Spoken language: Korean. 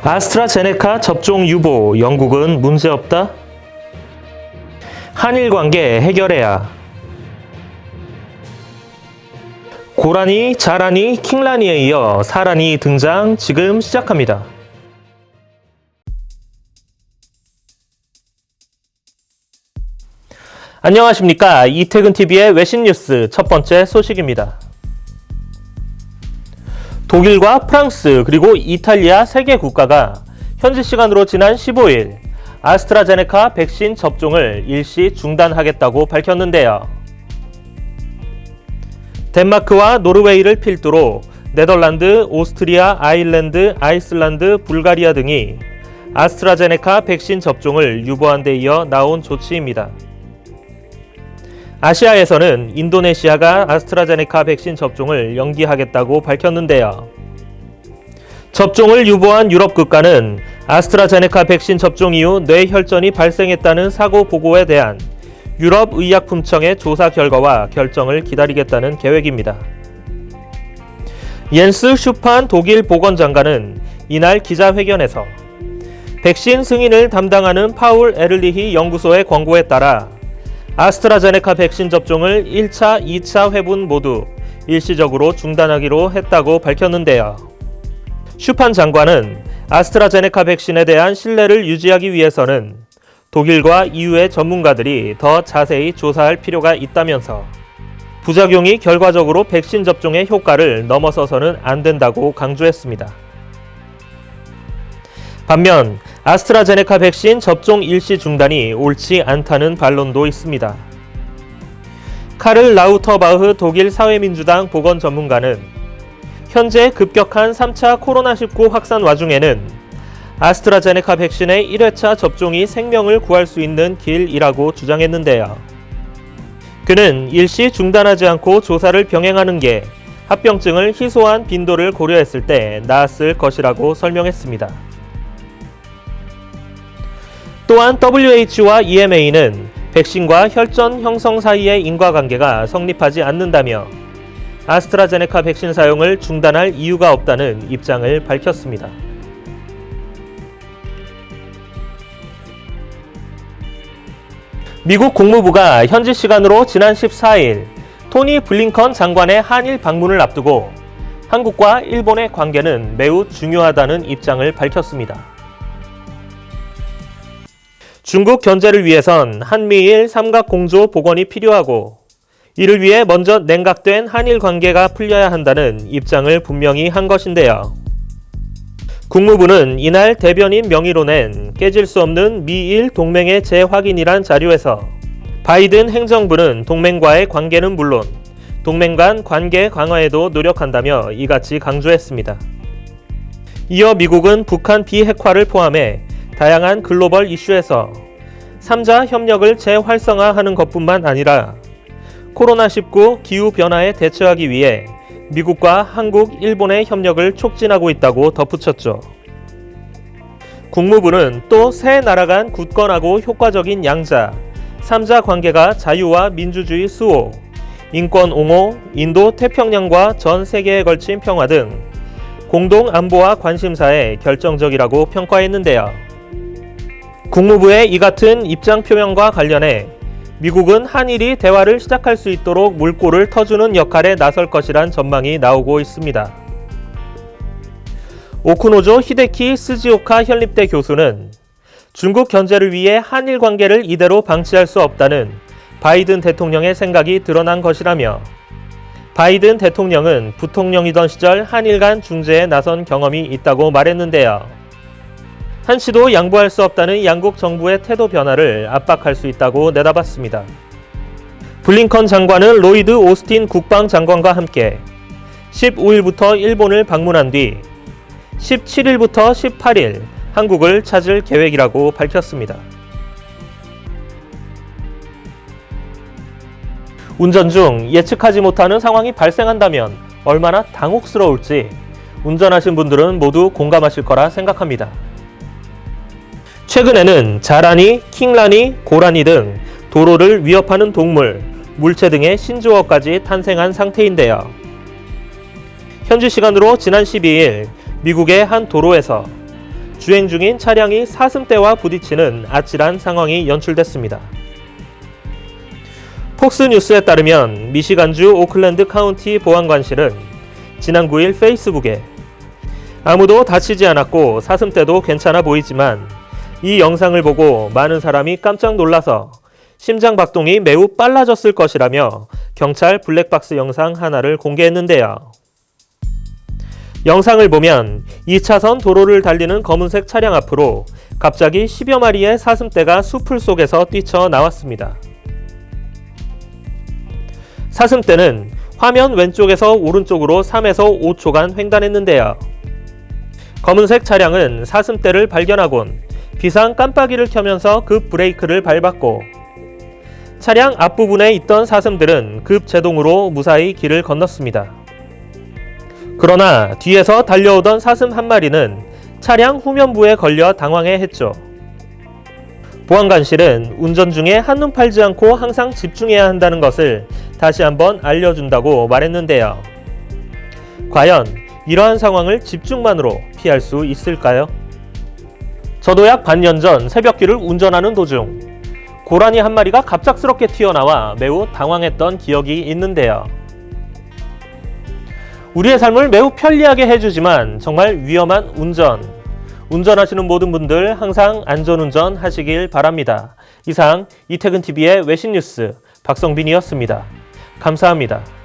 아스트라제네카 접종 유보, 영국은 문제없다? 한일 관계 해결해야. 고라니, 자라니, 킹라니에 이어 사라니 등장 지금 시작합니다. 안녕하십니까. 이태근TV의 외신뉴스 첫 번째 소식입니다. 독일과 프랑스 그리고 이탈리아 3개 국가가 현지 시간으로 지난 15일 아스트라제네카 백신 접종을 일시 중단하겠다고 밝혔는데요. 덴마크와 노르웨이를 필두로 네덜란드, 오스트리아, 아일랜드, 아이슬란드, 불가리아 등이 아스트라제네카 백신 접종을 유보한 데 이어 나온 조치입니다. 아시아에서는 인도네시아가 아스트라제네카 백신 접종을 연기하겠다고 밝혔는데요. 접종을 유보한 유럽 국가는 아스트라제네카 백신 접종 이후 뇌혈전이 발생했다는 사고 보고에 대한 유럽의약품청의 조사 결과와 결정을 기다리겠다는 계획입니다. 옌스 슈판 독일 보건장관은 이날 기자회견에서 백신 승인을 담당하는 파울 에를리히 연구소의 권고에 따라 아스트라제네카 백신 접종을 1차, 2차 회분 모두 일시적으로 중단하기로 했다고 밝혔는데요. 슈판 장관은 아스트라제네카 백신에 대한 신뢰를 유지하기 위해서는 독일과 EU의 전문가들이 더 자세히 조사할 필요가 있다면서 부작용이 결과적으로 백신 접종의 효과를 넘어서서는 안 된다고 강조했습니다. 반면 아스트라제네카 백신 접종 일시 중단이 옳지 않다는 반론도 있습니다. 카를 라우터바흐 독일 사회민주당 보건 전문가는 현재 급격한 3차 코로나19 확산 와중에는 아스트라제네카 백신의 1회차 접종이 생명을 구할 수 있는 길이라고 주장했는데요. 그는 일시 중단하지 않고 조사를 병행하는 게 합병증을 희소한 빈도를 고려했을 때 나았을 것이라고 설명했습니다. 또한 WHO와 EMA는 백신과 혈전 형성 사이의 인과관계가 성립하지 않는다며 아스트라제네카 백신 사용을 중단할 이유가 없다는 입장을 밝혔습니다. 미국 국무부가 현지 시간으로 지난 14일 토니 블링컨 장관의 한일 방문을 앞두고 한국과 일본의 관계는 매우 중요하다는 입장을 밝혔습니다. 중국 견제를 위해선 한미일 삼각공조 복원이 필요하고 이를 위해 먼저 냉각된 한일 관계가 풀려야 한다는 입장을 분명히 한 것인데요. 국무부는 이날 대변인 명의로 낸 깨질 수 없는 미일 동맹의 재확인이란 자료에서 바이든 행정부는 동맹과의 관계는 물론 동맹 간 관계 강화에도 노력한다며 이같이 강조했습니다. 이어 미국은 북한 비핵화를 포함해 다양한 글로벌 이슈에서 3자 협력을 재활성화하는 것뿐만 아니라 코로나19 기후변화에 대처하기 위해 미국과 한국, 일본의 협력을 촉진하고 있다고 덧붙였죠. 국무부는 또 세 나라 간 굳건하고 효과적인 양자, 3자 관계가 자유와 민주주의 수호, 인권 옹호, 인도 태평양과 전 세계에 걸친 평화 등 공동 안보와 관심사에 결정적이라고 평가했는데요. 국무부의 이 같은 입장 표명과 관련해 미국은 한일이 대화를 시작할 수 있도록 물꼬를 터주는 역할에 나설 것이란 전망이 나오고 있습니다. 오쿠노조 히데키 스지오카 현립대 교수는 중국 견제를 위해 한일 관계를 이대로 방치할 수 없다는 바이든 대통령의 생각이 드러난 것이라며 바이든 대통령은 부통령이던 시절 한일 간 중재에 나선 경험이 있다고 말했는데요. 한치도 양보할 수 없다는 양국 정부의 태도 변화를 압박할 수 있다고 내다봤습니다. 블링컨 장관은 로이드 오스틴 국방장관과 함께 15일부터 일본을 방문한 뒤 17일부터 18일 한국을 찾을 계획이라고 밝혔습니다. 운전 중 예측하지 못하는 상황이 발생한다면 얼마나 당혹스러울지 운전하신 분들은 모두 공감하실 거라 생각합니다. 최근에는 자라니, 킹라니, 고라니 등 도로를 위협하는 동물, 물체 등의 신조어까지 탄생한 상태인데요. 현지 시간으로 지난 12일 미국의 한 도로에서 주행 중인 차량이 사슴떼와 부딪히는 아찔한 상황이 연출됐습니다. 폭스뉴스에 따르면 미시간주 오클랜드 카운티 보안관실은 지난 9일 페이스북에 아무도 다치지 않았고 사슴떼도 괜찮아 보이지만 이 영상을 보고 많은 사람이 깜짝 놀라서 심장 박동이 매우 빨라졌을 것이라며 경찰 블랙박스 영상 하나를 공개했는데요. 영상을 보면 2차선 도로를 달리는 검은색 차량 앞으로 갑자기 10여 마리의 사슴떼가 수풀 속에서 뛰쳐나왔습니다. 사슴떼는 화면 왼쪽에서 오른쪽으로 3에서 5초간 횡단했는데요. 검은색 차량은 사슴떼를 발견하곤 비상 깜빡이를 켜면서 급 브레이크를 밟았고 차량 앞부분에 있던 사슴들은 급 제동으로 무사히 길을 건넜습니다. 그러나 뒤에서 달려오던 사슴 한 마리는 차량 후면부에 걸려 당황해했죠. 보안관실은 운전 중에 한눈 팔지 않고 항상 집중해야 한다는 것을 다시 한번 알려준다고 말했는데요. 과연 이러한 상황을 집중만으로 피할 수 있을까요? 저도 약 반년 전 새벽길을 운전하는 도중 고라니 한 마리가 갑작스럽게 튀어나와 매우 당황했던 기억이 있는데요. 우리의 삶을 매우 편리하게 해주지만 정말 위험한 운전하시는 모든 분들 항상 안전운전 하시길 바랍니다. 이상 이태근TV의 외신뉴스 박성빈이었습니다. 감사합니다.